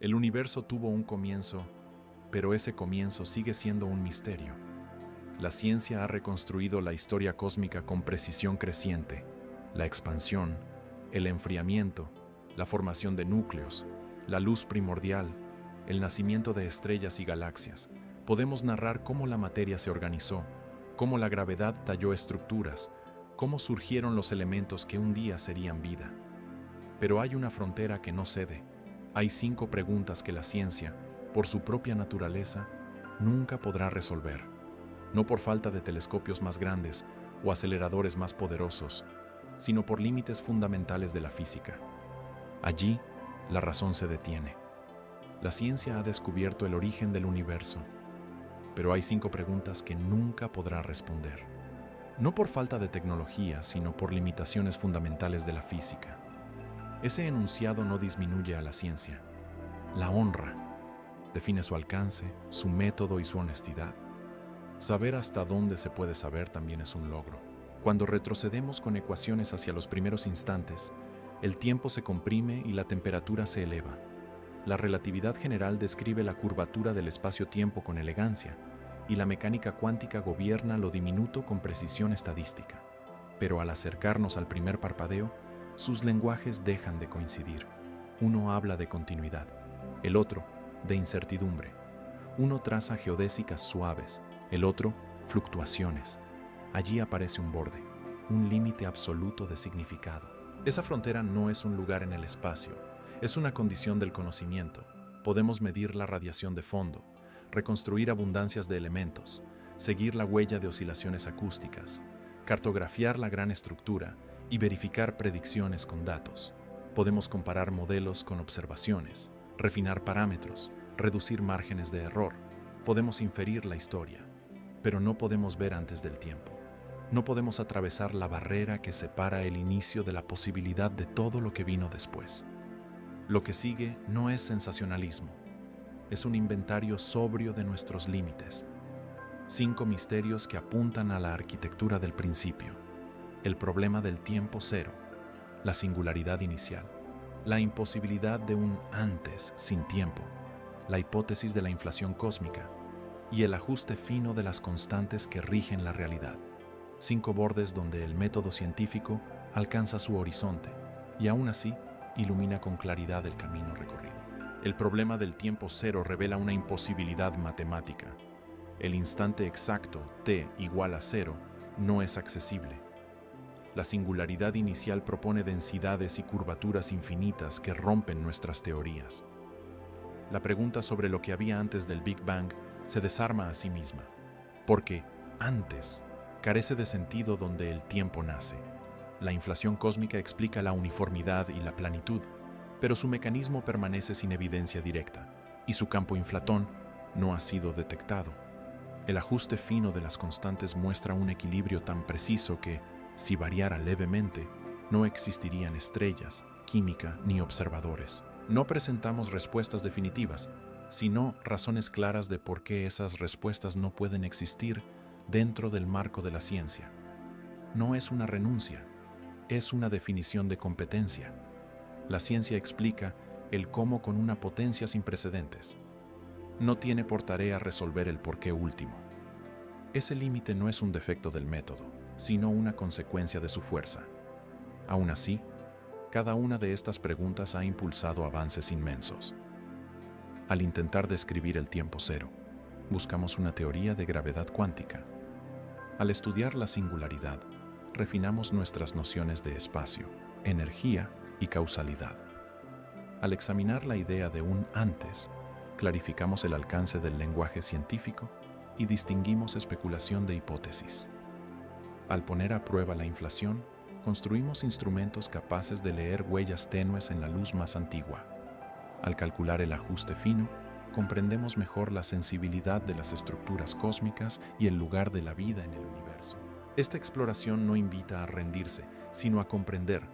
El universo tuvo un comienzo, pero ese comienzo sigue siendo un misterio. La ciencia ha reconstruido la historia cósmica con precisión creciente. La expansión, el enfriamiento, la formación de núcleos, la luz primordial, el nacimiento de estrellas y galaxias. Podemos narrar cómo la materia se organizó, cómo la gravedad talló estructuras, cómo surgieron los elementos que un día serían vida. Pero hay una frontera que no cede. Hay 5 preguntas que la ciencia, por su propia naturaleza, nunca podrá resolver. No por falta de telescopios más grandes o aceleradores más poderosos, sino por límites fundamentales de la física. Allí, la razón se detiene. La ciencia ha descubierto el origen del universo, pero hay 5 preguntas que nunca podrá responder. No por falta de tecnología, sino por limitaciones fundamentales de la física. Ese enunciado no disminuye a la ciencia. La honra. Define su alcance, su método y su honestidad. Saber hasta dónde se puede saber también es un logro. Cuando retrocedemos con ecuaciones hacia los primeros instantes, el tiempo se comprime y la temperatura se eleva. La relatividad general describe la curvatura del espacio-tiempo con elegancia, y la mecánica cuántica gobierna lo diminuto con precisión estadística. Pero al acercarnos al primer parpadeo, sus lenguajes dejan de coincidir. Uno habla de continuidad, el otro de incertidumbre. Uno traza geodésicas suaves, el otro fluctuaciones. Allí aparece un borde, un límite absoluto de significado. Esa frontera no es un lugar en el espacio, es una condición del conocimiento. Podemos medir la radiación de fondo, reconstruir abundancias de elementos, seguir la huella de oscilaciones acústicas, cartografiar la gran estructura y verificar predicciones con datos. Podemos comparar modelos con observaciones, refinar parámetros, reducir márgenes de error. Podemos inferir la historia, pero no podemos ver antes del tiempo. No podemos atravesar la barrera que separa el inicio de la posibilidad de todo lo que vino después. Lo que sigue no es sensacionalismo, es un inventario sobrio de nuestros límites. 5 misterios que apuntan a la arquitectura del principio: el problema del tiempo cero, la singularidad inicial, la imposibilidad de un antes sin tiempo, la hipótesis de la inflación cósmica y el ajuste fino de las constantes que rigen la realidad. 5 bordes donde el método científico alcanza su horizonte y aún así ilumina con claridad el camino recorrido. El problema del tiempo cero revela una imposibilidad matemática. El instante exacto, t igual a cero, no es accesible. La singularidad inicial propone densidades y curvaturas infinitas que rompen nuestras teorías. La pregunta sobre lo que había antes del Big Bang se desarma a sí misma, porque antes carece de sentido donde el tiempo nace. La inflación cósmica explica la uniformidad y la planitud, pero su mecanismo permanece sin evidencia directa, y su campo inflatón no ha sido detectado. El ajuste fino de las constantes muestra un equilibrio tan preciso que, si variara levemente, no existirían estrellas, química ni observadores. No presentamos respuestas definitivas, sino razones claras de por qué esas respuestas no pueden existir dentro del marco de la ciencia. No es una renuncia, es una definición de competencia. La ciencia explica el cómo con una potencia sin precedentes. No tiene por tarea resolver el por qué último. Ese límite no es un defecto del método, sino una consecuencia de su fuerza. Aún así, cada una de estas preguntas ha impulsado avances inmensos. Al intentar describir el tiempo cero, buscamos una teoría de gravedad cuántica. Al estudiar la singularidad, refinamos nuestras nociones de espacio, energía y causalidad. Al examinar la idea de un antes, clarificamos el alcance del lenguaje científico y distinguimos especulación de hipótesis. Al poner a prueba la inflación, construimos instrumentos capaces de leer huellas tenues en la luz más antigua. Al calcular el ajuste fino, comprendemos mejor la sensibilidad de las estructuras cósmicas y el lugar de la vida en el universo. Esta exploración no invita a rendirse, sino a comprender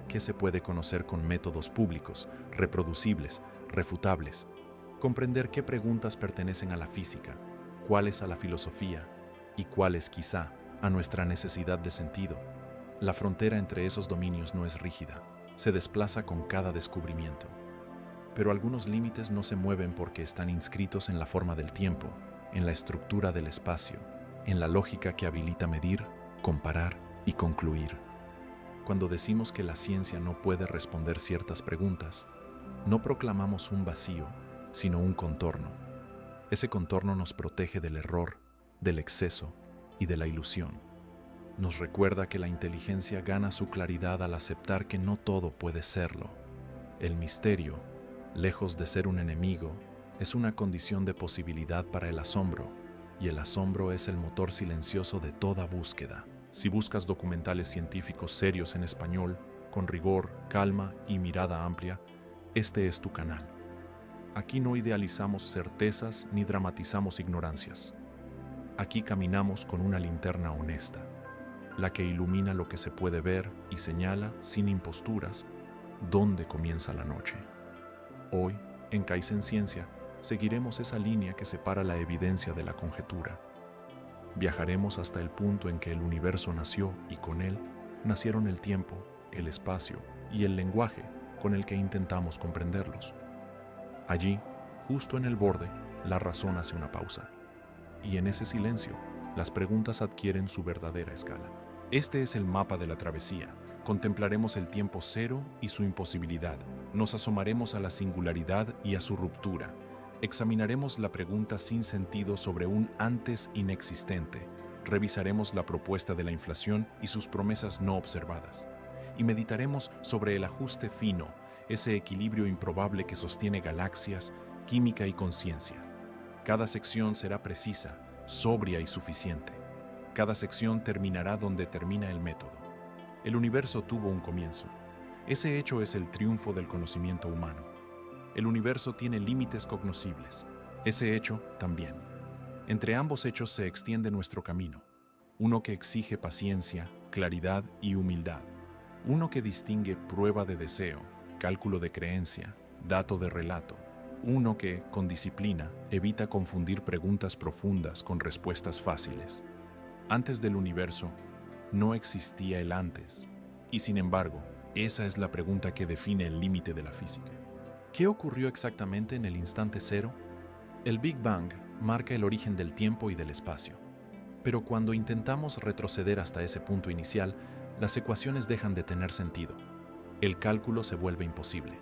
qué se puede conocer con métodos públicos, reproducibles, refutables, comprender qué preguntas pertenecen a la física, cuáles a la filosofía y cuáles quizá a nuestra necesidad de sentido. La frontera entre esos dominios no es rígida, se desplaza con cada descubrimiento. Pero algunos límites no se mueven porque están inscritos en la forma del tiempo, en la estructura del espacio, en la lógica que habilita medir, comparar y concluir. Cuando decimos que la ciencia no puede responder ciertas preguntas, no proclamamos un vacío, sino un contorno. Ese contorno nos protege del error, del exceso y de la ilusión. Nos recuerda que la inteligencia gana su claridad al aceptar que no todo puede serlo. El misterio, lejos de ser un enemigo, es una condición de posibilidad para el asombro, y el asombro es el motor silencioso de toda búsqueda. Si buscas documentales científicos serios en español, con rigor, calma y mirada amplia, este es tu canal. Aquí no idealizamos certezas ni dramatizamos ignorancias. Aquí caminamos con una linterna honesta, la que ilumina lo que se puede ver y señala, sin imposturas, dónde comienza la noche. Hoy, en Kaizen Ciencia, seguiremos esa línea que separa la evidencia de la conjetura. Viajaremos hasta el punto en que el universo nació y con él nacieron el tiempo, el espacio y el lenguaje con el que intentamos comprenderlos. Allí, justo en el borde, la razón hace una pausa. Y en ese silencio, las preguntas adquieren su verdadera escala. Este es el mapa de la travesía. Contemplaremos el tiempo cero y su imposibilidad. Nos asomaremos a la singularidad y a su ruptura. Examinaremos la pregunta sin sentido sobre un antes inexistente. Revisaremos la propuesta de la inflación y sus promesas no observadas. Y meditaremos sobre el ajuste fino, ese equilibrio improbable que sostiene galaxias, química y conciencia. Cada sección será precisa, sobria y suficiente. Cada sección terminará donde termina el método. El universo tuvo un comienzo. Ese hecho es el triunfo del conocimiento humano. El universo tiene límites cognoscibles. Ese hecho también. Entre ambos hechos se extiende nuestro camino. Uno que exige paciencia, claridad y humildad. Uno que distingue prueba de deseo, cálculo de creencia, dato de relato. Uno que, con disciplina, evita confundir preguntas profundas con respuestas fáciles. Antes del universo, no existía el antes. Y sin embargo, esa es la pregunta que define el límite de la física. ¿Qué ocurrió exactamente en el instante cero? El Big Bang marca el origen del tiempo y del espacio. Pero cuando intentamos retroceder hasta ese punto inicial, las ecuaciones dejan de tener sentido. El cálculo se vuelve imposible.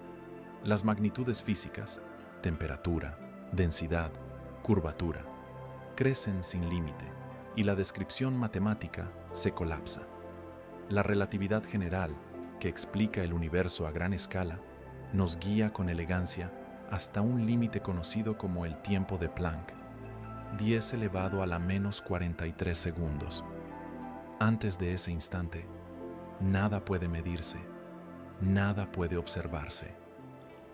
Las magnitudes físicas, temperatura, densidad, curvatura, crecen sin límite y la descripción matemática se colapsa. La relatividad general, que explica el universo a gran escala, nos guía con elegancia hasta un límite conocido como el tiempo de Planck, 10 elevado a la menos 43 segundos. Antes de ese instante, nada puede medirse, nada puede observarse.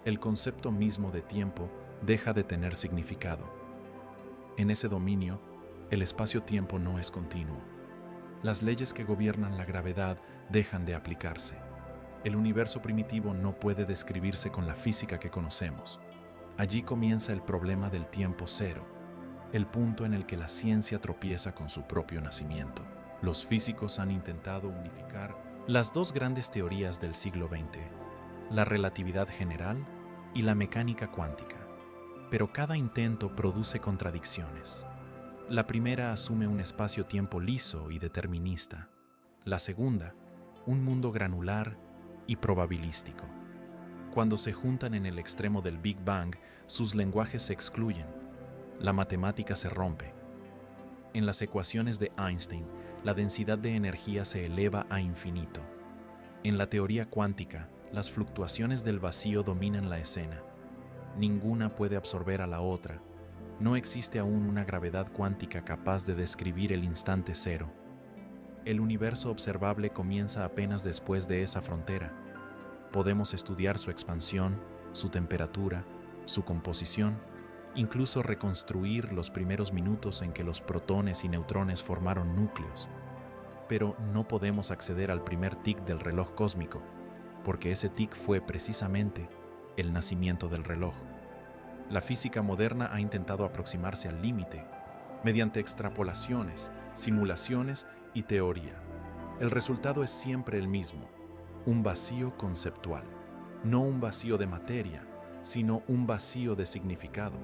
El concepto mismo de tiempo deja de tener significado. En ese dominio, el espacio-tiempo no es continuo. Las leyes que gobiernan la gravedad dejan de aplicarse. El universo primitivo no puede describirse con la física que conocemos. Allí comienza el problema del tiempo cero, el punto en el que la ciencia tropieza con su propio nacimiento. Los físicos han intentado unificar las dos grandes teorías del siglo XX, la relatividad general y la mecánica cuántica. Pero cada intento produce contradicciones. La primera asume un espacio-tiempo liso y determinista. La segunda, un mundo granular y probabilístico. Cuando se juntan en el extremo del Big Bang, sus lenguajes se excluyen. La matemática se rompe. En las ecuaciones de Einstein, la densidad de energía se eleva a infinito. En la teoría cuántica, las fluctuaciones del vacío dominan la escena. Ninguna puede absorber a la otra. No existe aún una gravedad cuántica capaz de describir el instante cero. El universo observable comienza apenas después de esa frontera. Podemos estudiar su expansión, su temperatura, su composición, incluso reconstruir los primeros minutos en que los protones y neutrones formaron núcleos. Pero no podemos acceder al primer tic del reloj cósmico, porque ese tic fue precisamente el nacimiento del reloj. La física moderna ha intentado aproximarse al límite mediante extrapolaciones, simulaciones y teoría. El resultado es siempre el mismo, un vacío conceptual, no un vacío de materia, sino un vacío de significado.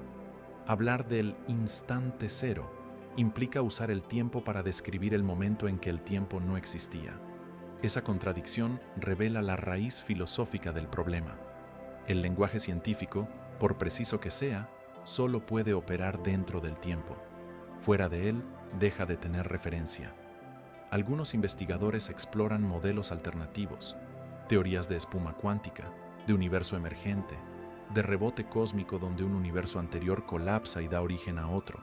Hablar del instante cero implica usar el tiempo para describir el momento en que el tiempo no existía. Esa contradicción revela la raíz filosófica del problema. El lenguaje científico, por preciso que sea, solo puede operar dentro del tiempo. Fuera de él, deja de tener referencia. Algunos investigadores exploran modelos alternativos, teorías de espuma cuántica, de universo emergente, de rebote cósmico donde un universo anterior colapsa y da origen a otro.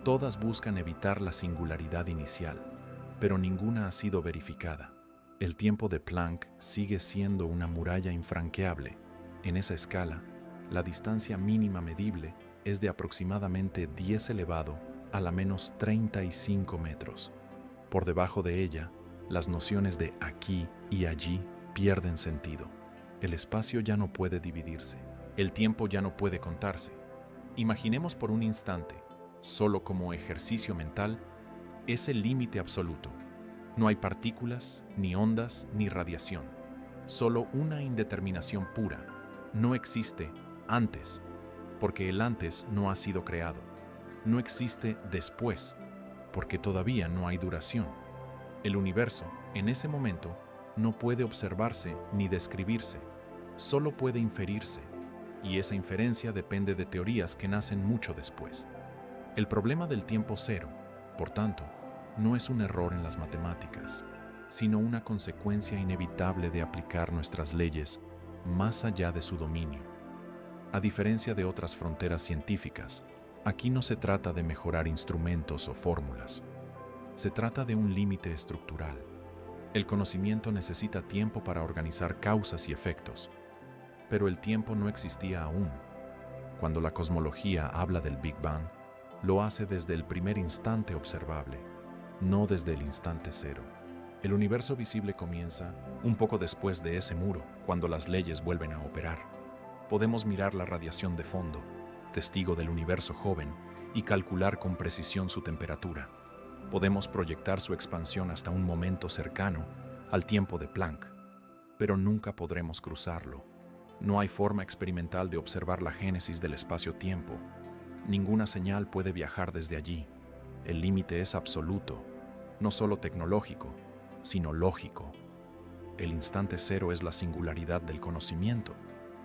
Todas buscan evitar la singularidad inicial, pero ninguna ha sido verificada. El tiempo de Planck sigue siendo una muralla infranqueable. En esa escala, la distancia mínima medible es de aproximadamente 10 elevado a la menos 35 metros. Por debajo de ella, las nociones de aquí y allí pierden sentido. El espacio ya no puede dividirse. El tiempo ya no puede contarse. Imaginemos por un instante, solo como ejercicio mental, ese límite absoluto. No hay partículas, ni ondas, ni radiación. Solo una indeterminación pura. No existe antes, porque el antes no ha sido creado. No existe después, porque todavía no hay duración. El universo, en ese momento, no puede observarse ni describirse. Solo puede inferirse, y esa inferencia depende de teorías que nacen mucho después. El problema del tiempo cero, por tanto, no es un error en las matemáticas, sino una consecuencia inevitable de aplicar nuestras leyes más allá de su dominio. A diferencia de otras fronteras científicas, aquí no se trata de mejorar instrumentos o fórmulas. Se trata de un límite estructural. El conocimiento necesita tiempo para organizar causas y efectos, pero el tiempo no existía aún. Cuando la cosmología habla del Big Bang, lo hace desde el primer instante observable, no desde el instante cero. El universo visible comienza un poco después de ese muro, cuando las leyes vuelven a operar. Podemos mirar la radiación de fondo, testigo del universo joven, y calcular con precisión su temperatura. Podemos proyectar su expansión hasta un momento cercano al tiempo de Planck, pero nunca podremos cruzarlo. No hay forma experimental de observar la génesis del espacio-tiempo. Ninguna señal puede viajar desde allí. El límite es absoluto, no solo tecnológico, sino lógico. El instante cero es la singularidad del conocimiento.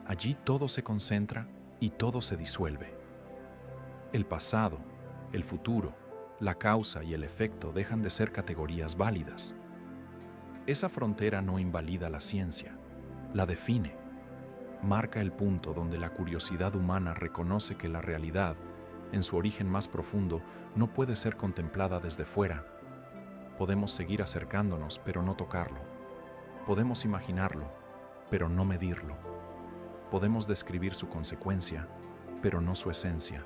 Allí todo se concentra y todo se disuelve. El pasado, el futuro, la causa y el efecto dejan de ser categorías válidas. Esa frontera no invalida la ciencia, la define. Marca el punto donde la curiosidad humana reconoce que la realidad, en su origen más profundo, no puede ser contemplada desde fuera. Podemos seguir acercándonos, pero no tocarlo. Podemos imaginarlo, pero no medirlo. Podemos describir su consecuencia, pero no su esencia.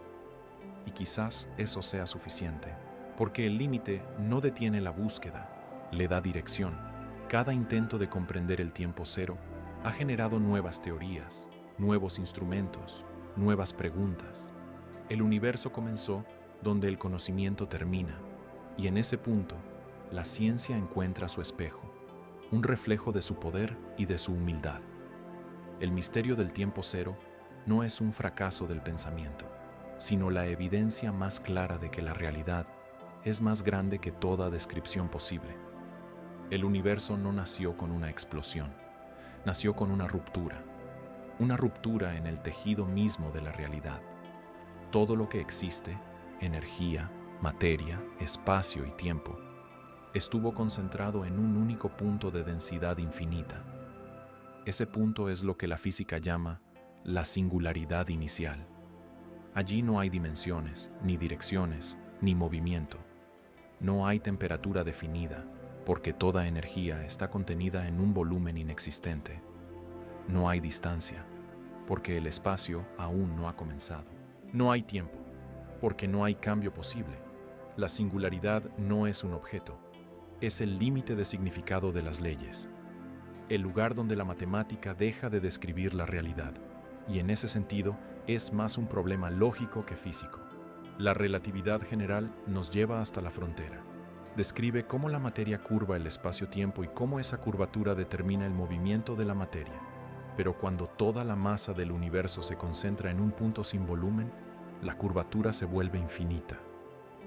Y quizás eso sea suficiente, porque el límite no detiene la búsqueda, le da dirección. Cada intento de comprender el tiempo cero ha generado nuevas teorías, nuevos instrumentos, nuevas preguntas. El universo comenzó donde el conocimiento termina, y en ese punto, la ciencia encuentra su espejo, un reflejo de su poder y de su humildad. El misterio del tiempo cero no es un fracaso del pensamiento, sino la evidencia más clara de que la realidad es más grande que toda descripción posible. El universo no nació con una explosión, nació con una ruptura en el tejido mismo de la realidad. Todo lo que existe, energía, materia, espacio y tiempo, estuvo concentrado en un único punto de densidad infinita. Ese punto es lo que la física llama la singularidad inicial. Allí no hay dimensiones, ni direcciones, ni movimiento. No hay temperatura definida, porque toda energía está contenida en un volumen inexistente. No hay distancia, porque el espacio aún no ha comenzado. No hay tiempo, porque no hay cambio posible. La singularidad no es un objeto, es el límite de significado de las leyes, el lugar donde la matemática deja de describir la realidad, y en ese sentido es más un problema lógico que físico. La relatividad general nos lleva hasta la frontera. Describe cómo la materia curva el espacio-tiempo y cómo esa curvatura determina el movimiento de la materia. Pero cuando toda la masa del universo se concentra en un punto sin volumen, la curvatura se vuelve infinita.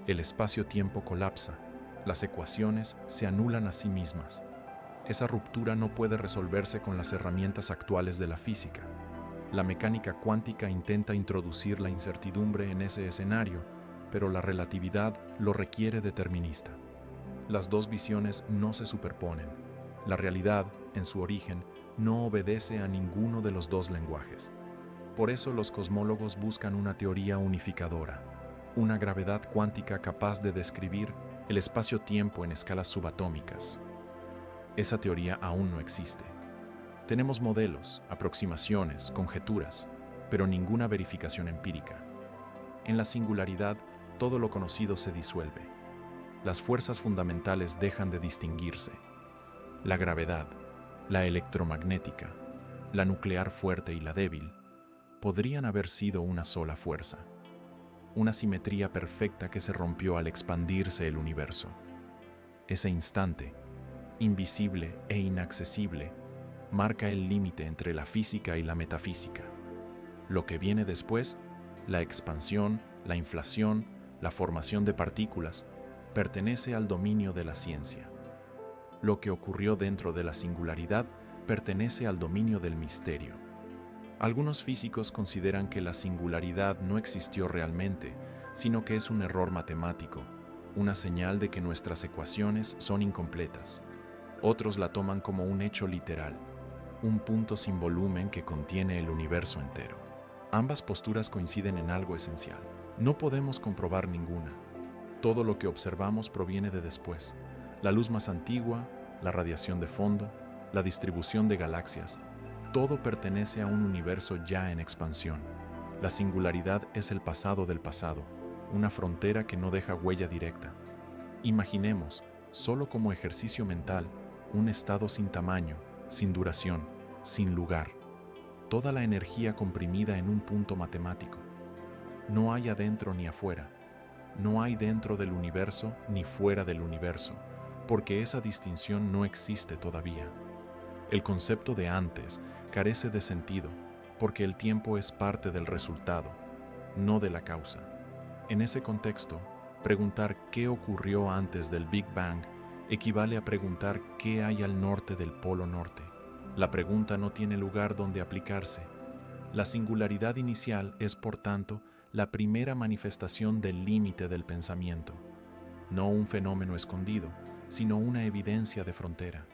El espacio-tiempo colapsa, las ecuaciones se anulan a sí mismas. Esa ruptura no puede resolverse con las herramientas actuales de la física. La mecánica cuántica intenta introducir la incertidumbre en ese escenario, pero la relatividad lo requiere determinista. Las dos visiones no se superponen. La realidad, en su origen, no obedece a ninguno de los dos lenguajes. Por eso los cosmólogos buscan una teoría unificadora, una gravedad cuántica capaz de describir el espacio-tiempo en escalas subatómicas. Esa teoría aún no existe. Tenemos modelos, aproximaciones, conjeturas, pero ninguna verificación empírica. En la singularidad, todo lo conocido se disuelve. Las fuerzas fundamentales dejan de distinguirse. La gravedad, la electromagnética, la nuclear fuerte y la débil, podrían haber sido una sola fuerza. Una simetría perfecta que se rompió al expandirse el universo. Ese instante, invisible e inaccesible, marca el límite entre la física y la metafísica. Lo que viene después, la expansión, la inflación, la formación de partículas, pertenece al dominio de la ciencia. Lo que ocurrió dentro de la singularidad pertenece al dominio del misterio. Algunos físicos consideran que la singularidad no existió realmente, sino que es un error matemático, una señal de que nuestras ecuaciones son incompletas. Otros la toman como un hecho literal, un punto sin volumen que contiene el universo entero. Ambas posturas coinciden en algo esencial. No podemos comprobar ninguna. Todo lo que observamos proviene de después. La luz más antigua, la radiación de fondo, la distribución de galaxias, todo pertenece a un universo ya en expansión. La singularidad es el pasado del pasado, una frontera que no deja huella directa. Imaginemos, solo como ejercicio mental, un estado sin tamaño, sin duración, sin lugar. Toda la energía comprimida en un punto matemático. No hay adentro ni afuera. No hay dentro del universo ni fuera del universo, porque esa distinción no existe todavía. El concepto de antes carece de sentido, porque el tiempo es parte del resultado, no de la causa. En ese contexto, preguntar qué ocurrió antes del Big Bang equivale a preguntar qué hay al norte del Polo Norte. La pregunta no tiene lugar donde aplicarse. La singularidad inicial es, por tanto, la primera manifestación del límite del pensamiento, no un fenómeno escondido, sino una evidencia de frontera.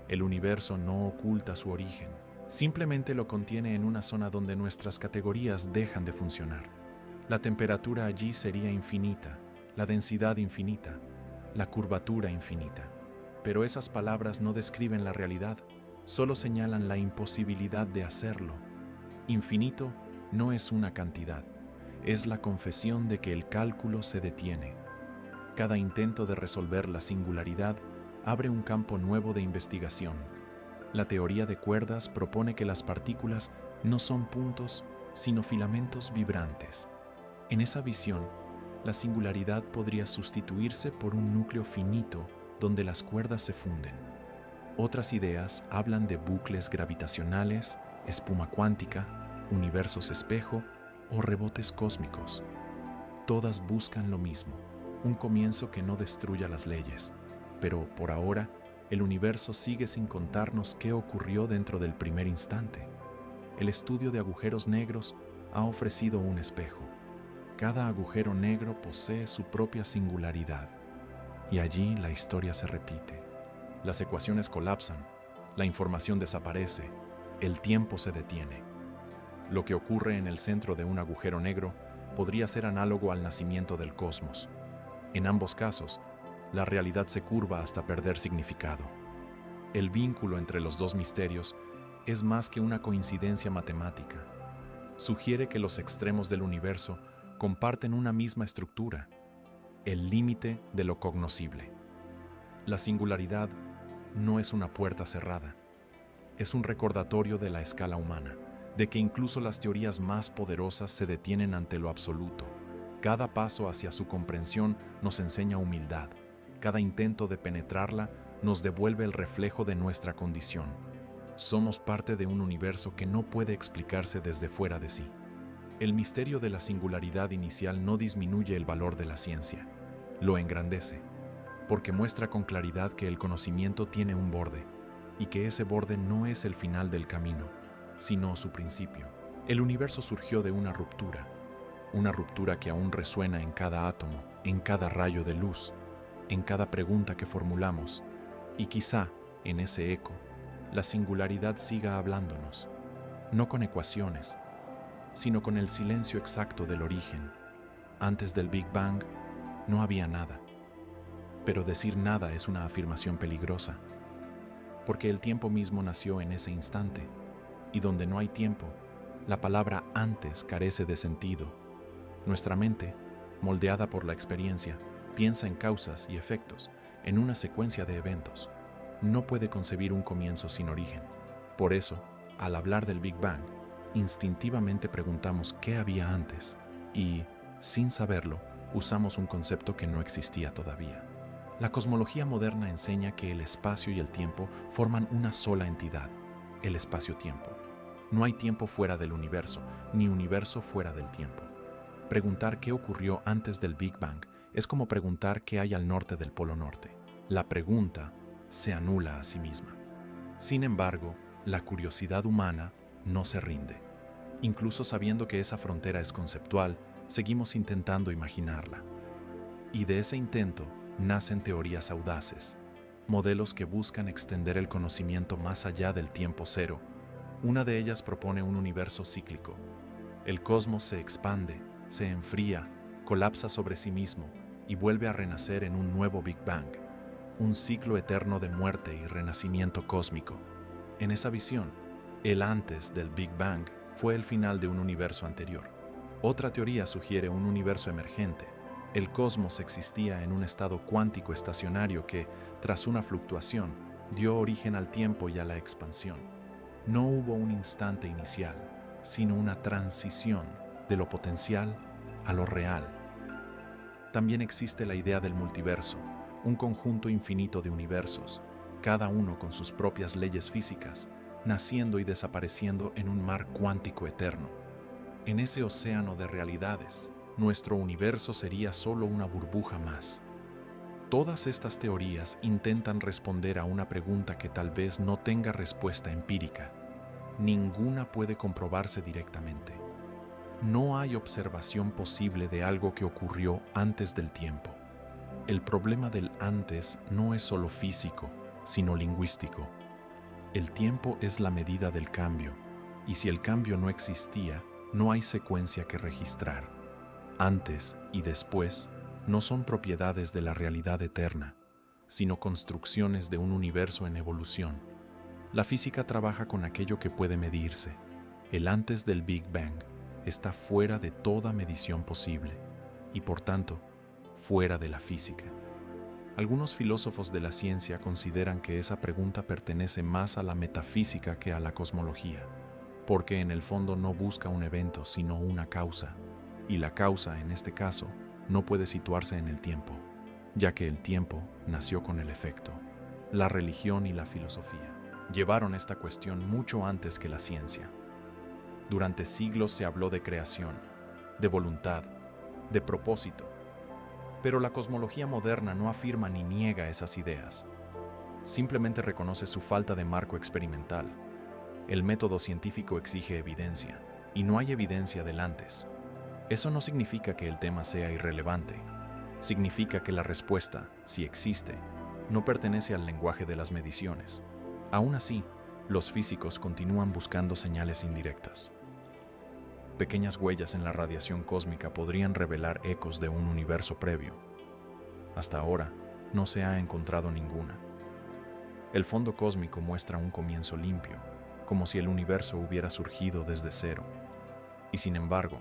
El universo no oculta su origen, simplemente lo contiene en una zona donde nuestras categorías dejan de funcionar. La temperatura allí sería infinita, la densidad infinita, la curvatura infinita. Pero esas palabras no describen la realidad, solo señalan la imposibilidad de hacerlo. Infinito no es una cantidad, es la confesión de que el cálculo se detiene. Cada intento de resolver la singularidad abre un campo nuevo de investigación. La teoría de cuerdas propone que las partículas no son puntos, sino filamentos vibrantes. En esa visión, la singularidad podría sustituirse por un núcleo finito donde las cuerdas se funden. Otras ideas hablan de bucles gravitacionales, espuma cuántica, universos espejo o rebotes cósmicos. Todas buscan lo mismo, un comienzo que no destruya las leyes. Pero, por ahora, el universo sigue sin contarnos qué ocurrió dentro del primer instante. El estudio de agujeros negros ha ofrecido un espejo. Cada agujero negro posee su propia singularidad, y allí la historia se repite. Las ecuaciones colapsan, la información desaparece, el tiempo se detiene. Lo que ocurre en el centro de un agujero negro podría ser análogo al nacimiento del cosmos. En ambos casos, la realidad se curva hasta perder significado. El vínculo entre los dos misterios es más que una coincidencia matemática. Sugiere que los extremos del universo comparten una misma estructura, el límite de lo cognoscible. La singularidad no es una puerta cerrada, es un recordatorio de la escala humana, de que incluso las teorías más poderosas se detienen ante lo absoluto. Cada paso hacia su comprensión nos enseña humildad. Cada intento de penetrarla nos devuelve el reflejo de nuestra condición. Somos parte de un universo que no puede explicarse desde fuera de sí. El misterio de la singularidad inicial no disminuye el valor de la ciencia, lo engrandece, porque muestra con claridad que el conocimiento tiene un borde, y que ese borde no es el final del camino, sino su principio. El universo surgió de una ruptura que aún resuena en cada átomo, en cada rayo de luz, en cada pregunta que formulamos, y quizá, en ese eco, la singularidad siga hablándonos, no con ecuaciones, sino con el silencio exacto del origen. Antes del Big Bang no había nada. Pero decir nada es una afirmación peligrosa, porque el tiempo mismo nació en ese instante, y donde no hay tiempo, la palabra antes carece de sentido. Nuestra mente, moldeada por la experiencia, piensa en causas y efectos, en una secuencia de eventos. No puede concebir un comienzo sin origen. Por eso, al hablar del Big Bang, instintivamente preguntamos qué había antes y, sin saberlo, usamos un concepto que no existía todavía. La cosmología moderna enseña que el espacio y el tiempo forman una sola entidad, el espacio-tiempo. No hay tiempo fuera del universo, ni universo fuera del tiempo. Preguntar qué ocurrió antes del Big Bang es como preguntar qué hay al norte del Polo Norte. La pregunta se anula a sí misma. Sin embargo, la curiosidad humana no se rinde. Incluso sabiendo que esa frontera es conceptual, seguimos intentando imaginarla. Y de ese intento nacen teorías audaces, modelos que buscan extender el conocimiento más allá del tiempo cero. Una de ellas propone un universo cíclico. El cosmos se expande, se enfría, colapsa sobre sí mismo y vuelve a renacer en un nuevo Big Bang, un ciclo eterno de muerte y renacimiento cósmico. En esa visión, el antes del Big Bang fue el final de un universo anterior. Otra teoría sugiere un universo emergente. El cosmos existía en un estado cuántico estacionario que, tras una fluctuación, dio origen al tiempo y a la expansión. No hubo un instante inicial, sino una transición de lo potencial a lo real. También existe la idea del multiverso, un conjunto infinito de universos, cada uno con sus propias leyes físicas, naciendo y desapareciendo en un mar cuántico eterno. En ese océano de realidades, nuestro universo sería solo una burbuja más. Todas estas teorías intentan responder a una pregunta que tal vez no tenga respuesta empírica. Ninguna puede comprobarse directamente. No hay observación posible de algo que ocurrió antes del tiempo. El problema del antes no es solo físico, sino lingüístico. El tiempo es la medida del cambio, y si el cambio no existía, no hay secuencia que registrar. Antes y después no son propiedades de la realidad eterna, sino construcciones de un universo en evolución. La física trabaja con aquello que puede medirse. El antes del Big Bang está fuera de toda medición posible y, por tanto, fuera de la física. Algunos filósofos de la ciencia consideran que esa pregunta pertenece más a la metafísica que a la cosmología, porque en el fondo no busca un evento, sino una causa, y la causa, en este caso, no puede situarse en el tiempo, ya que el tiempo nació con el efecto. La religión y la filosofía llevaron esta cuestión mucho antes que la ciencia. Durante siglos se habló de creación, de voluntad, de propósito, pero la cosmología moderna no afirma ni niega esas ideas. Simplemente reconoce su falta de marco experimental. El método científico exige evidencia, y no hay evidencia del antes. Eso no significa que el tema sea irrelevante. Significa que la respuesta, si existe, no pertenece al lenguaje de las mediciones. Aún así, los físicos continúan buscando señales indirectas. Pequeñas huellas en la radiación cósmica podrían revelar ecos de un universo previo. Hasta ahora, no se ha encontrado ninguna. El fondo cósmico muestra un comienzo limpio, como si el universo hubiera surgido desde cero. Y sin embargo,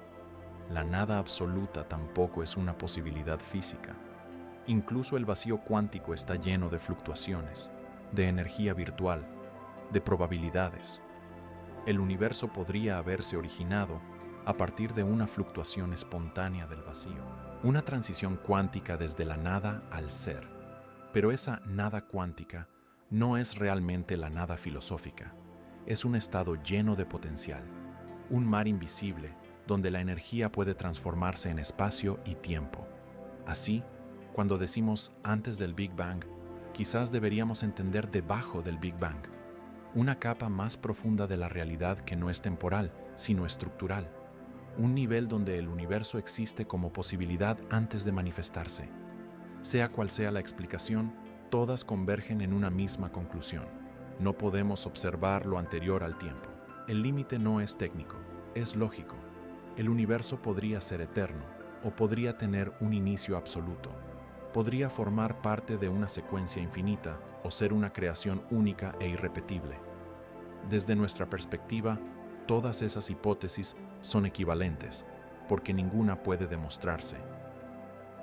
la nada absoluta tampoco es una posibilidad física. Incluso el vacío cuántico está lleno de fluctuaciones, de energía virtual, de probabilidades. El universo podría haberse originado a partir de una fluctuación espontánea del vacío, una transición cuántica desde la nada al ser. Pero esa nada cuántica no es realmente la nada filosófica, es un estado lleno de potencial, un mar invisible donde la energía puede transformarse en espacio y tiempo. Así, cuando decimos antes del Big Bang, quizás deberíamos entender debajo del Big Bang, una capa más profunda de la realidad que no es temporal, sino estructural, un nivel donde el universo existe como posibilidad antes de manifestarse. Sea cual sea la explicación, todas convergen en una misma conclusión. No podemos observar lo anterior al tiempo. El límite no es técnico, es lógico. El universo podría ser eterno o podría tener un inicio absoluto. Podría formar parte de una secuencia infinita o ser una creación única e irrepetible. Desde nuestra perspectiva, todas esas hipótesis son equivalentes, porque ninguna puede demostrarse.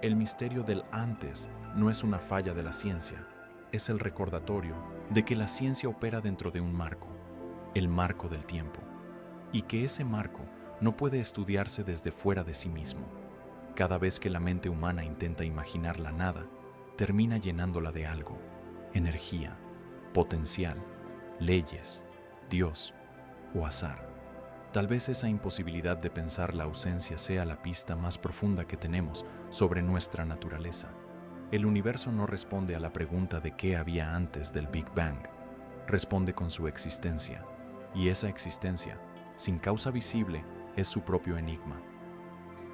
El misterio del antes no es una falla de la ciencia, es el recordatorio de que la ciencia opera dentro de un marco, el marco del tiempo, y que ese marco no puede estudiarse desde fuera de sí mismo. Cada vez que la mente humana intenta imaginar la nada, termina llenándola de algo: energía, potencial, leyes, Dios o azar. Tal vez esa imposibilidad de pensar la ausencia sea la pista más profunda que tenemos sobre nuestra naturaleza. El universo no responde a la pregunta de qué había antes del Big Bang, responde con su existencia, y esa existencia, sin causa visible, es su propio enigma.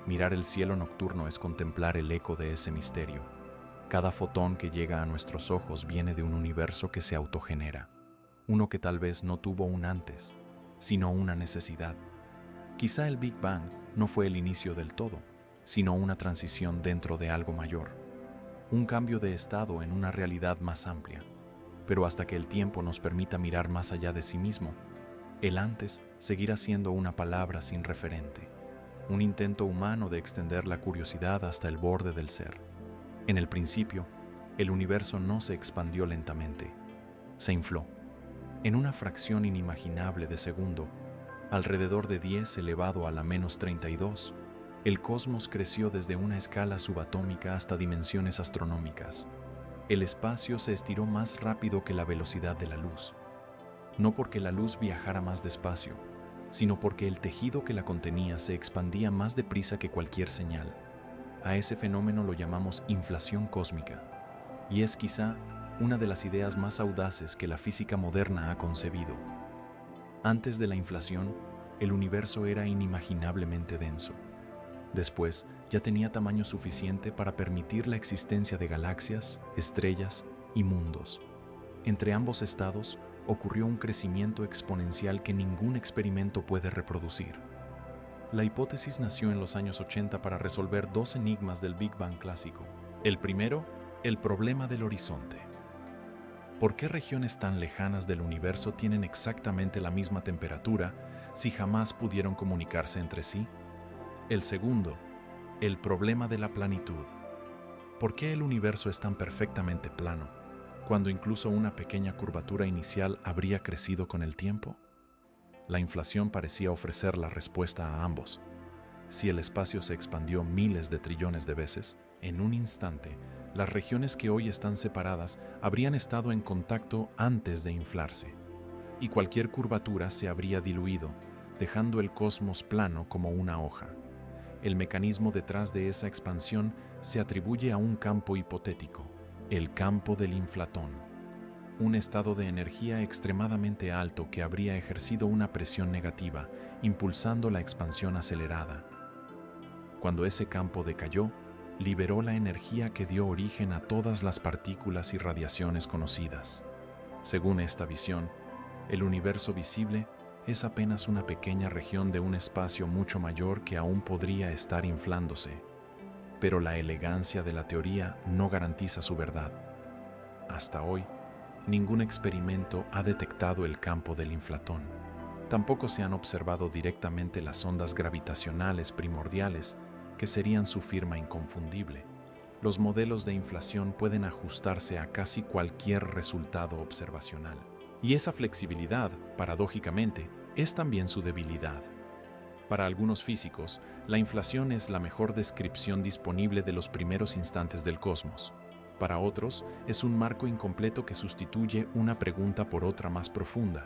Mirar el cielo nocturno es contemplar el eco de ese misterio. Cada fotón que llega a nuestros ojos viene de un universo que se autogenera, uno que tal vez no tuvo un antes, sino una necesidad. Quizá el Big Bang no fue el inicio del todo, sino una transición dentro de algo mayor, un cambio de estado en una realidad más amplia. Pero hasta que el tiempo nos permita mirar más allá de sí mismo, el antes seguirá siendo una palabra sin referente, un intento humano de extender la curiosidad hasta el borde del ser. En el principio, el universo no se expandió lentamente, se infló. En una fracción inimaginable de segundo, alrededor de 10 elevado a la menos 32, el cosmos creció desde una escala subatómica hasta dimensiones astronómicas. El espacio se estiró más rápido que la velocidad de la luz, no porque la luz viajara más despacio, sino porque el tejido que la contenía se expandía más deprisa que cualquier señal. A ese fenómeno lo llamamos inflación cósmica, y es quizá una de las ideas más audaces que la física moderna ha concebido. Antes de la inflación, el universo era inimaginablemente denso. Después, ya tenía tamaño suficiente para permitir la existencia de galaxias, estrellas y mundos. Entre ambos estados, ocurrió un crecimiento exponencial que ningún experimento puede reproducir. La hipótesis nació en los años 80 para resolver dos enigmas del Big Bang clásico. El primero, el problema del horizonte. ¿Por qué regiones tan lejanas del universo tienen exactamente la misma temperatura si jamás pudieron comunicarse entre sí? El segundo, el problema de la planitud. ¿Por qué el universo es tan perfectamente plano, cuando incluso una pequeña curvatura inicial habría crecido con el tiempo? La inflación parecía ofrecer la respuesta a ambos. Si el espacio se expandió miles de trillones de veces, en un instante, las regiones que hoy están separadas habrían estado en contacto antes de inflarse, y cualquier curvatura se habría diluido, dejando el cosmos plano como una hoja. El mecanismo detrás de esa expansión se atribuye a un campo hipotético, el campo del inflatón, un estado de energía extremadamente alto que habría ejercido una presión negativa, impulsando la expansión acelerada. Cuando ese campo decayó, liberó la energía que dio origen a todas las partículas y radiaciones conocidas. Según esta visión, el universo visible es apenas una pequeña región de un espacio mucho mayor que aún podría estar inflándose. Pero la elegancia de la teoría no garantiza su verdad. Hasta hoy, ningún experimento ha detectado el campo del inflatón. Tampoco se han observado directamente las ondas gravitacionales primordiales, que serían su firma inconfundible. Los modelos de inflación pueden ajustarse a casi cualquier resultado observacional. Y esa flexibilidad, paradójicamente, es también su debilidad. Para algunos físicos, la inflación es la mejor descripción disponible de los primeros instantes del cosmos. Para otros, es un marco incompleto que sustituye una pregunta por otra más profunda.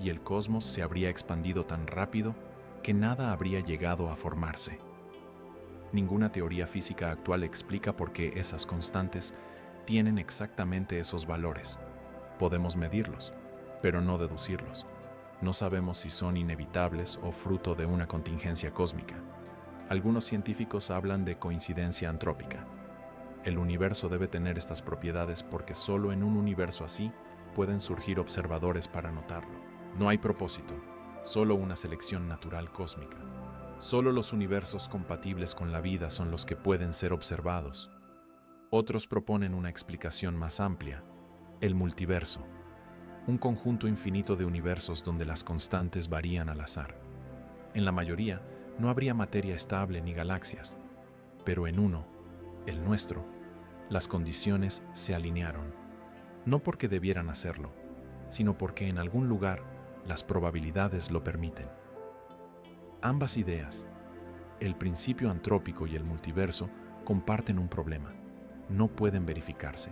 y el cosmos se habría expandido tan rápido que nada habría llegado a formarse. Ninguna teoría física actual explica por qué esas constantes tienen exactamente esos valores. Podemos medirlos, pero no deducirlos. No sabemos si son inevitables o fruto de una contingencia cósmica. Algunos científicos hablan de coincidencia antrópica. El universo debe tener estas propiedades porque solo en un universo así pueden surgir observadores para notarlo. No hay propósito, solo una selección natural cósmica. Solo los universos compatibles con la vida son los que pueden ser observados. Otros proponen una explicación más amplia, el multiverso, un conjunto infinito de universos donde las constantes varían al azar. En la mayoría, no habría materia estable ni galaxias, pero en uno, el nuestro, las condiciones se alinearon, no porque debieran hacerlo, sino porque en algún lugar las probabilidades lo permiten. Ambas ideas, el principio antrópico y el multiverso, comparten un problema: no pueden verificarse.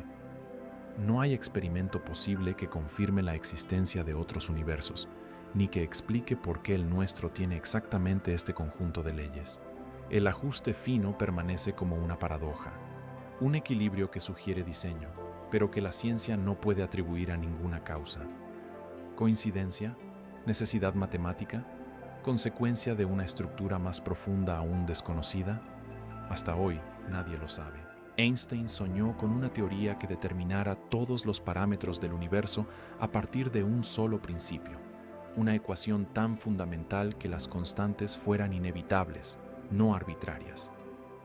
No hay experimento posible que confirme la existencia de otros universos, ni que explique por qué el nuestro tiene exactamente este conjunto de leyes. El ajuste fino permanece como una paradoja, un equilibrio que sugiere diseño, pero que la ciencia no puede atribuir a ninguna causa. ¿Coincidencia? ¿Necesidad matemática? ¿Consecuencia de una estructura más profunda aún desconocida? Hasta hoy nadie lo sabe. Einstein soñó con una teoría que determinara todos los parámetros del universo a partir de un solo principio, una ecuación tan fundamental que las constantes fueran inevitables, no arbitrarias.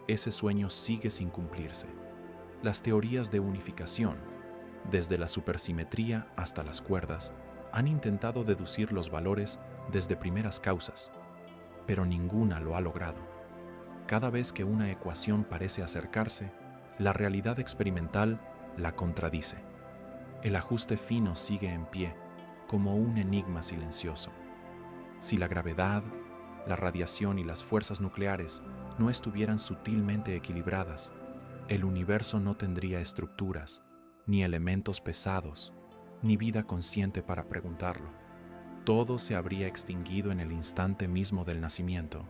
Ese sueño sigue sin cumplirse. Las teorías de unificación, desde la supersimetría hasta las cuerdas, han intentado deducir los valores desde primeras causas, pero ninguna lo ha logrado. Cada vez que una ecuación parece acercarse, la realidad experimental la contradice. El ajuste fino sigue en pie, como un enigma silencioso. Si la gravedad, la radiación y las fuerzas nucleares no estuvieran sutilmente equilibradas, el universo no tendría estructuras, ni elementos pesados, ni vida consciente para preguntarlo. Todo se habría extinguido en el instante mismo del nacimiento.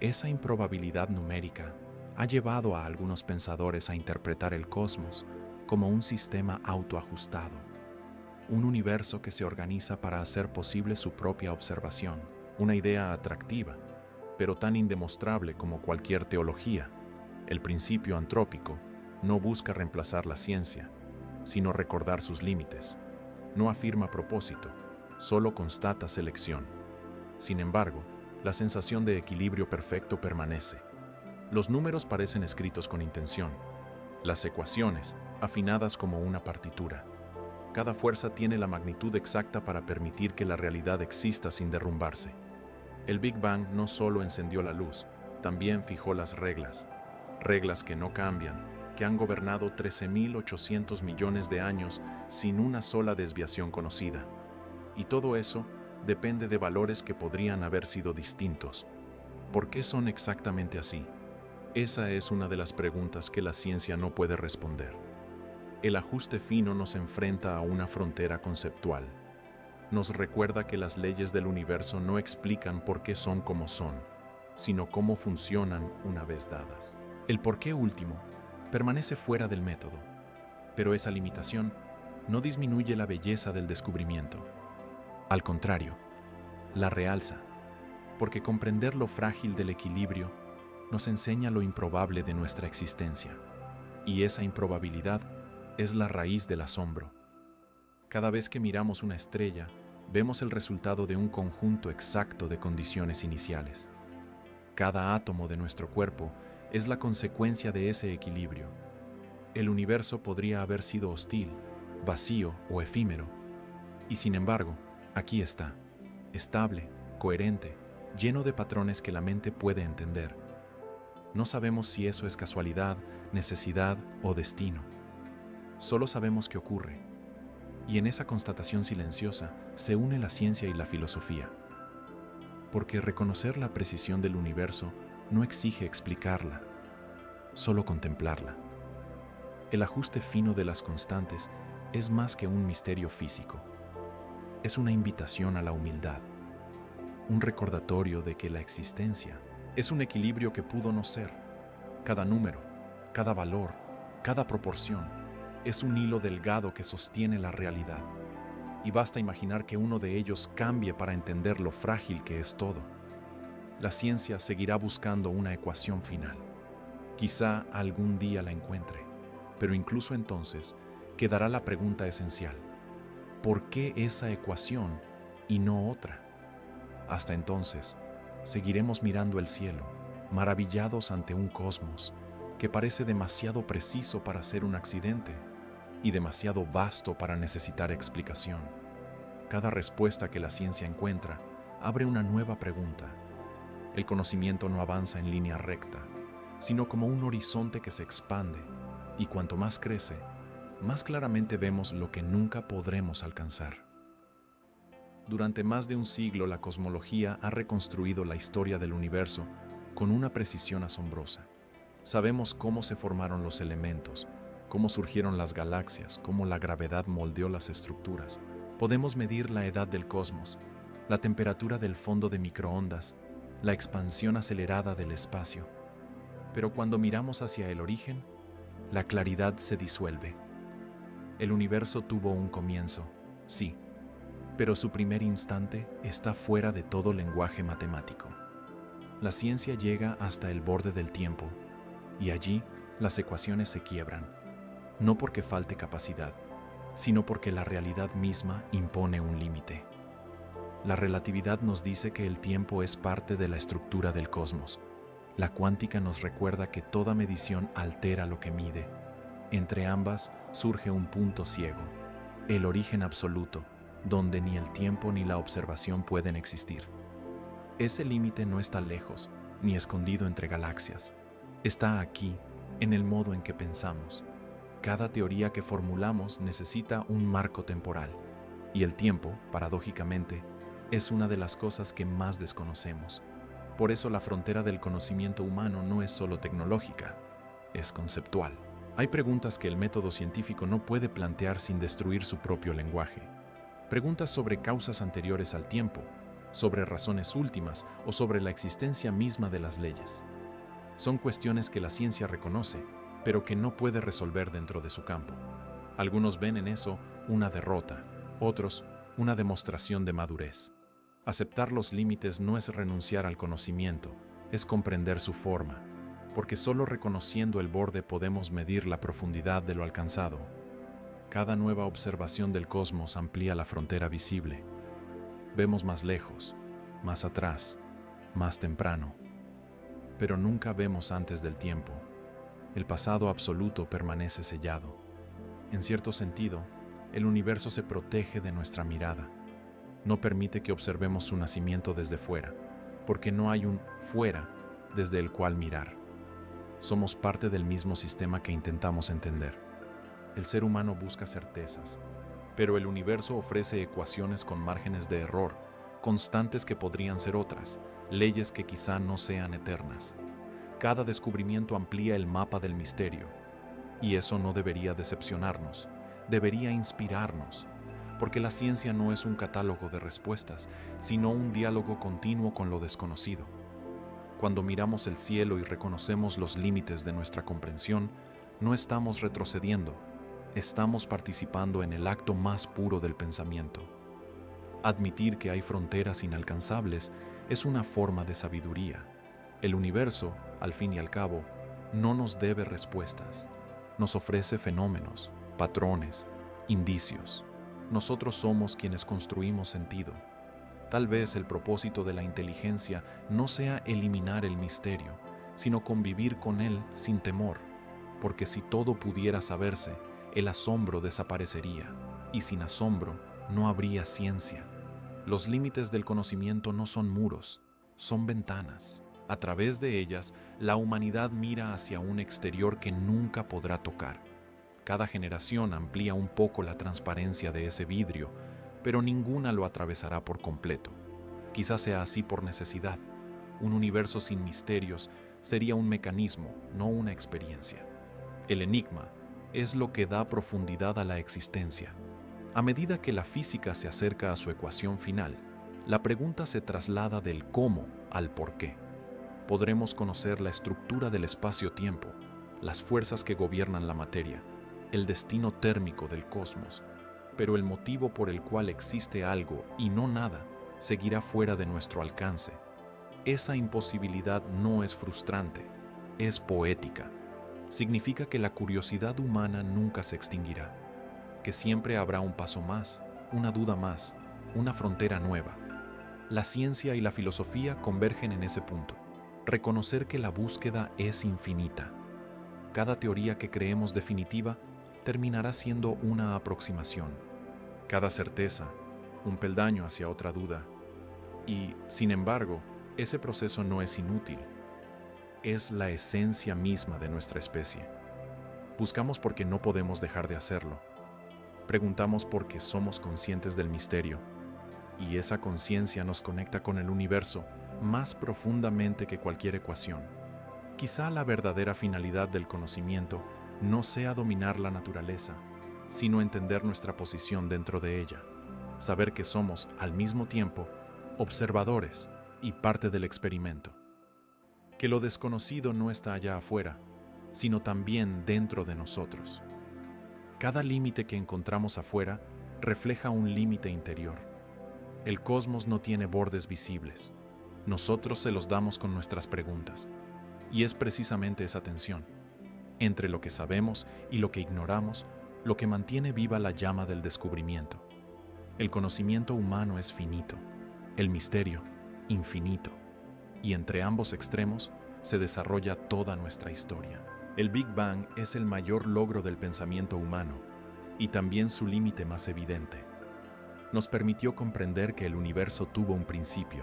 Esa improbabilidad numérica ha llevado a algunos pensadores a interpretar el cosmos como un sistema autoajustado, un universo que se organiza para hacer posible su propia observación, una idea atractiva, pero tan indemostrable como cualquier teología. El principio antrópico no busca reemplazar la ciencia, sino recordar sus límites. No afirma propósito, solo constata selección. Sin embargo, la sensación de equilibrio perfecto permanece. Los números parecen escritos con intención, las ecuaciones afinadas como una partitura. Cada fuerza tiene la magnitud exacta para permitir que la realidad exista sin derrumbarse. El Big Bang no solo encendió la luz, también fijó las reglas. Reglas que no cambian, que han gobernado 13.800 millones de años sin una sola desviación conocida. Y todo eso depende de valores que podrían haber sido distintos. ¿Por qué son exactamente así? Esa es una de las preguntas que la ciencia no puede responder. El ajuste fino nos enfrenta a una frontera conceptual. Nos recuerda que las leyes del universo no explican por qué son como son, sino cómo funcionan una vez dadas. El por qué último permanece fuera del método, pero esa limitación no disminuye la belleza del descubrimiento. Al contrario, la realza, porque comprender lo frágil del equilibrio nos enseña lo improbable de nuestra existencia, y esa improbabilidad es la raíz del asombro. Cada vez que miramos una estrella, vemos el resultado de un conjunto exacto de condiciones iniciales. Cada átomo de nuestro cuerpo es la consecuencia de ese equilibrio. El universo podría haber sido hostil, vacío o efímero, y sin embargo, aquí está, estable, coherente, lleno de patrones que la mente puede entender. No sabemos si eso es casualidad, necesidad o destino. Solo sabemos que ocurre. Y en esa constatación silenciosa se une la ciencia y la filosofía. Porque reconocer la precisión del universo no exige explicarla, solo contemplarla. El ajuste fino de las constantes es más que un misterio físico. es una invitación a la humildad, un recordatorio de que la existencia es un equilibrio que pudo no ser. Cada número, cada valor, cada proporción es un hilo delgado que sostiene la realidad, y basta imaginar que uno de ellos cambie para entender lo frágil que es todo. La ciencia seguirá buscando una ecuación final. Quizá algún día la encuentre, pero incluso entonces quedará la pregunta esencial: ¿por qué esa ecuación y no otra? Hasta entonces, seguiremos mirando el cielo, maravillados ante un cosmos que parece demasiado preciso para ser un accidente y demasiado vasto para necesitar explicación. Cada respuesta que la ciencia encuentra abre una nueva pregunta. El conocimiento no avanza en línea recta, sino como un horizonte que se expande, y cuanto más crece, más claramente vemos lo que nunca podremos alcanzar. Durante más de un siglo, la cosmología ha reconstruido la historia del universo con una precisión asombrosa. Sabemos cómo se formaron los elementos, cómo surgieron las galaxias, cómo la gravedad moldeó las estructuras. Podemos medir la edad del cosmos, la temperatura del fondo de microondas, la expansión acelerada del espacio. Pero cuando miramos hacia el origen, la claridad se disuelve. El universo tuvo un comienzo, sí, pero su primer instante está fuera de todo lenguaje matemático. La ciencia llega hasta el borde del tiempo, y allí las ecuaciones se quiebran, no porque falte capacidad, sino porque la realidad misma impone un límite. La relatividad nos dice que el tiempo es parte de la estructura del cosmos. La cuántica nos recuerda que toda medición altera lo que mide. Entre ambas surge un punto ciego, el origen absoluto, donde ni el tiempo ni la observación pueden existir. Ese límite no está lejos, ni escondido entre galaxias. Está aquí, en el modo en que pensamos. Cada teoría que formulamos necesita un marco temporal, y el tiempo, paradójicamente, es una de las cosas que más desconocemos. Por eso la frontera del conocimiento humano no es solo tecnológica, es conceptual. Hay preguntas que el método científico no puede plantear sin destruir su propio lenguaje. Preguntas sobre causas anteriores al tiempo, sobre razones últimas o sobre la existencia misma de las leyes. Son cuestiones que la ciencia reconoce, pero que no puede resolver dentro de su campo. Algunos ven en eso una derrota, otros una demostración de madurez. Aceptar los límites no es renunciar al conocimiento, es comprender su forma, porque solo reconociendo el borde podemos medir la profundidad de lo alcanzado. Cada nueva observación del cosmos amplía la frontera visible. Vemos más lejos, más atrás, más temprano. Pero nunca vemos antes del tiempo. El pasado absoluto permanece sellado. En cierto sentido, el universo se protege de nuestra mirada. No permite que observemos su nacimiento desde fuera, porque no hay un fuera desde el cual mirar. Somos parte del mismo sistema que intentamos entender. El ser humano busca certezas, pero el universo ofrece ecuaciones con márgenes de error, constantes que podrían ser otras, leyes que quizá no sean eternas. Cada descubrimiento amplía el mapa del misterio, y eso no debería decepcionarnos, debería inspirarnos, porque la ciencia no es un catálogo de respuestas, sino un diálogo continuo con lo desconocido. Cuando miramos el cielo y reconocemos los límites de nuestra comprensión, no estamos retrocediendo, estamos participando en el acto más puro del pensamiento. Admitir que hay fronteras inalcanzables es una forma de sabiduría. El universo, al fin y al cabo, no nos debe respuestas. Nos ofrece fenómenos, patrones, indicios. Nosotros somos quienes construimos sentido. Tal vez el propósito de la inteligencia no sea eliminar el misterio, sino convivir con él sin temor, porque si todo pudiera saberse, el asombro desaparecería, y sin asombro no habría ciencia. Los límites del conocimiento no son muros, son ventanas. A través de ellas, la humanidad mira hacia un exterior que nunca podrá tocar. Cada generación amplía un poco la transparencia de ese vidrio, pero ninguna lo atravesará por completo. Quizás sea así por necesidad. Un universo sin misterios sería un mecanismo, no una experiencia. El enigma es lo que da profundidad a la existencia. A medida que la física se acerca a su ecuación final, la pregunta se traslada del cómo al por qué. Podremos conocer la estructura del espacio-tiempo, las fuerzas que gobiernan la materia, el destino térmico del cosmos, pero el motivo por el cual existe algo y no nada seguirá fuera de nuestro alcance. Esa imposibilidad no es frustrante, es poética. Significa que la curiosidad humana nunca se extinguirá, que siempre habrá un paso más, una duda más, una frontera nueva. La ciencia y la filosofía convergen en ese punto. Reconocer que la búsqueda es infinita. Cada teoría que creemos definitiva terminará siendo una aproximación. Cada certeza, un peldaño hacia otra duda. Y, sin embargo, ese proceso no es inútil. Es la esencia misma de nuestra especie. Buscamos porque no podemos dejar de hacerlo. Preguntamos porque somos conscientes del misterio. Y esa conciencia nos conecta con el universo más profundamente que cualquier ecuación. Quizá la verdadera finalidad del conocimiento no sea dominar la naturaleza, sino entender nuestra posición dentro de ella. Saber que somos, al mismo tiempo, observadores y parte del experimento. Que lo desconocido no está allá afuera, sino también dentro de nosotros. Cada límite que encontramos afuera refleja un límite interior. El cosmos no tiene bordes visibles. Nosotros se los damos con nuestras preguntas. Y es precisamente esa tensión, entre lo que sabemos y lo que ignoramos, lo que mantiene viva la llama del descubrimiento. El conocimiento humano es finito, el misterio, infinito. Y entre ambos extremos se desarrolla toda nuestra historia. El Big Bang es el mayor logro del pensamiento humano y también su límite más evidente. Nos permitió comprender que el universo tuvo un principio,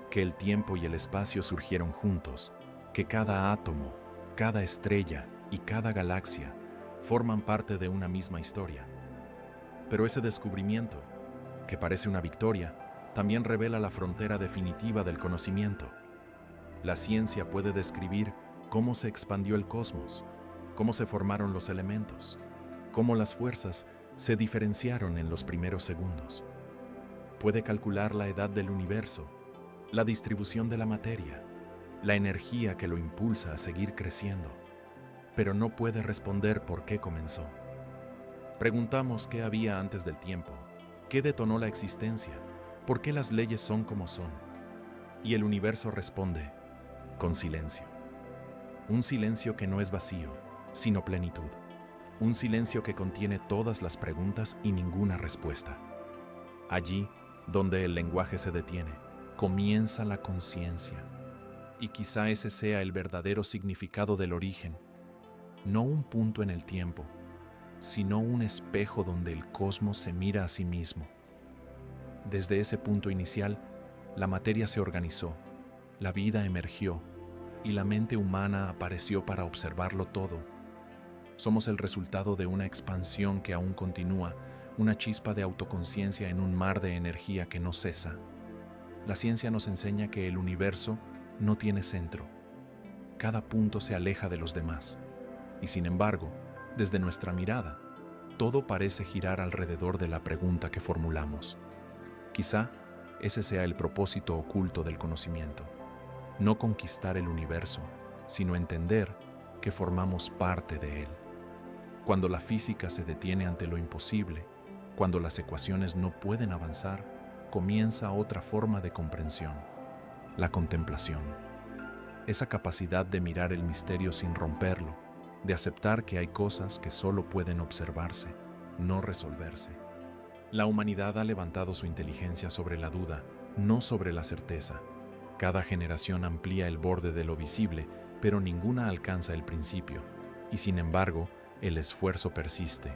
que el tiempo y el espacio surgieron juntos, que cada átomo, cada estrella y cada galaxia forman parte de una misma historia. Pero ese descubrimiento, que parece una victoria, también revela la frontera definitiva del conocimiento. La ciencia puede describir cómo se expandió el cosmos, cómo se formaron los elementos, cómo las fuerzas se diferenciaron en los primeros segundos. Puede calcular la edad del universo, la distribución de la materia, la energía que lo impulsa a seguir creciendo, pero no puede responder por qué comenzó. Preguntamos qué había antes del tiempo, qué detonó la existencia, por qué las leyes son como son. Y el universo responde con silencio. Un silencio que no es vacío, sino plenitud. Un silencio que contiene todas las preguntas y ninguna respuesta. Allí, donde el lenguaje se detiene, comienza la conciencia. Y quizá ese sea el verdadero significado del origen. No un punto en el tiempo, sino un espejo donde el cosmos se mira a sí mismo. Desde ese punto inicial, la materia se organizó, la vida emergió y la mente humana apareció para observarlo todo. Somos el resultado de una expansión que aún continúa, una chispa de autoconciencia en un mar de energía que no cesa. La ciencia nos enseña que el universo no tiene centro. Cada punto se aleja de los demás. Y sin embargo, desde nuestra mirada, todo parece girar alrededor de la pregunta que formulamos. Quizá ese sea el propósito oculto del conocimiento. No conquistar el universo, sino entender que formamos parte de él. Cuando la física se detiene ante lo imposible, cuando las ecuaciones no pueden avanzar, comienza otra forma de comprensión, la contemplación. Esa capacidad de mirar el misterio sin romperlo, de aceptar que hay cosas que solo pueden observarse, no resolverse. La humanidad ha levantado su inteligencia sobre la duda, no sobre la certeza. Cada generación amplía el borde de lo visible, pero ninguna alcanza el principio. Y sin embargo, el esfuerzo persiste,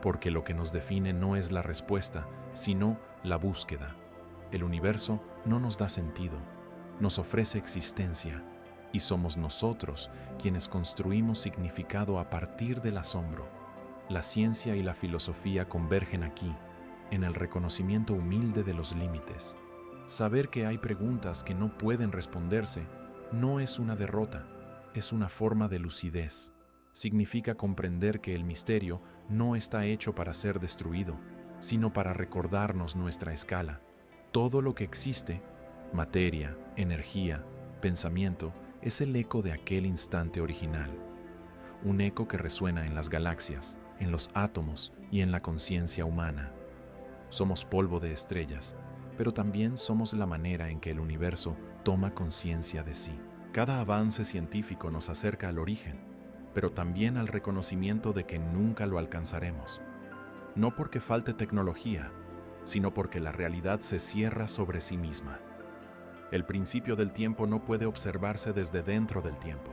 porque lo que nos define no es la respuesta, sino la búsqueda. El universo no nos da sentido, nos ofrece existencia, y somos nosotros quienes construimos significado a partir del asombro. La ciencia y la filosofía convergen aquí, en el reconocimiento humilde de los límites. Saber que hay preguntas que no pueden responderse no es una derrota, es una forma de lucidez. Significa comprender que el misterio no está hecho para ser destruido, sino para recordarnos nuestra escala. Todo lo que existe, materia, energía, pensamiento, es el eco de aquel instante original. Un eco que resuena en las galaxias, en los átomos y en la conciencia humana. Somos polvo de estrellas, pero también somos la manera en que el universo toma conciencia de sí. Cada avance científico nos acerca al origen, pero también al reconocimiento de que nunca lo alcanzaremos. No porque falte tecnología, sino porque la realidad se cierra sobre sí misma. El principio del tiempo no puede observarse desde dentro del tiempo.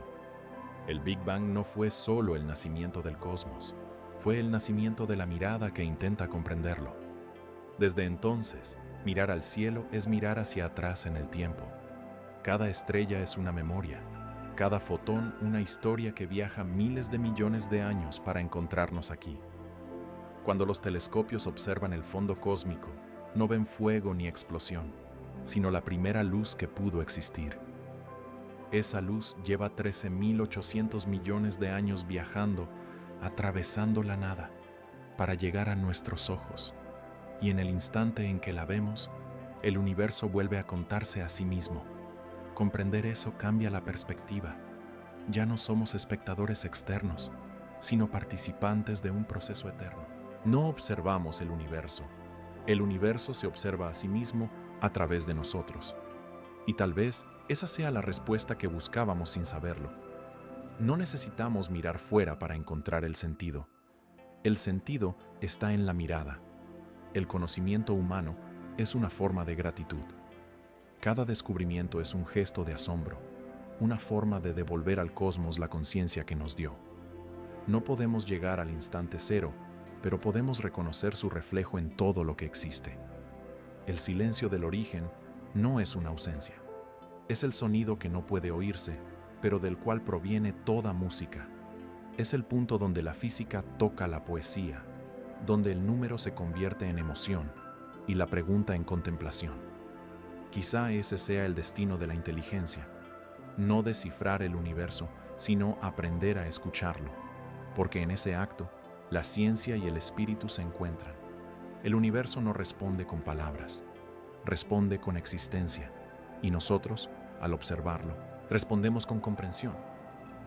El Big Bang no fue solo el nacimiento del cosmos, fue el nacimiento de la mirada que intenta comprenderlo. Desde entonces, mirar al cielo es mirar hacia atrás en el tiempo. Cada estrella es una memoria, cada fotón una historia que viaja miles de millones de años para encontrarnos aquí. Cuando los telescopios observan el fondo cósmico, no ven fuego ni explosión, sino la primera luz que pudo existir. Esa luz lleva 13.800 millones de años viajando, atravesando la nada, para llegar a nuestros ojos. Y en el instante en que la vemos, el universo vuelve a contarse a sí mismo. Comprender eso cambia la perspectiva. Ya no somos espectadores externos, sino participantes de un proceso eterno. No observamos el universo se observa a sí mismo a través de nosotros. Y tal vez esa sea la respuesta que buscábamos sin saberlo. No necesitamos mirar fuera para encontrar el sentido. El sentido está en la mirada. El conocimiento humano es una forma de gratitud. Cada descubrimiento es un gesto de asombro, una forma de devolver al cosmos la conciencia que nos dio. No podemos llegar al instante cero, pero podemos reconocer su reflejo en todo lo que existe. El silencio del origen no es una ausencia. Es el sonido que no puede oírse, pero del cual proviene toda música. Es el punto donde la física toca la poesía, donde el número se convierte en emoción y la pregunta en contemplación. Quizá ese sea el destino de la inteligencia, no descifrar el universo, sino aprender a escucharlo, porque en ese acto, la ciencia y el espíritu se encuentran. El universo no responde con palabras, responde con existencia, y nosotros, al observarlo, respondemos con comprensión.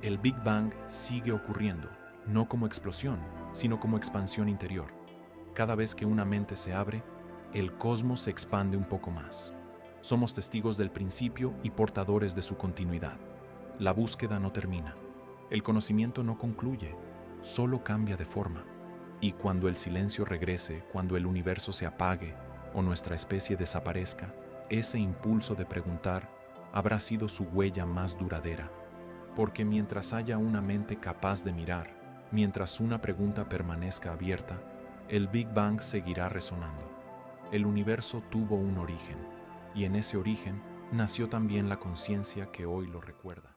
El Big Bang sigue ocurriendo, no como explosión, sino como expansión interior. Cada vez que una mente se abre, el cosmos se expande un poco más. Somos testigos del principio y portadores de su continuidad. La búsqueda no termina. El conocimiento no concluye, solo cambia de forma. Y cuando el silencio regrese, cuando el universo se apague o nuestra especie desaparezca, ese impulso de preguntar habrá sido su huella más duradera. Porque mientras haya una mente capaz de mirar, mientras una pregunta permanezca abierta, el Big Bang seguirá resonando. El universo tuvo un origen, y en ese origen nació también la conciencia que hoy lo recuerda.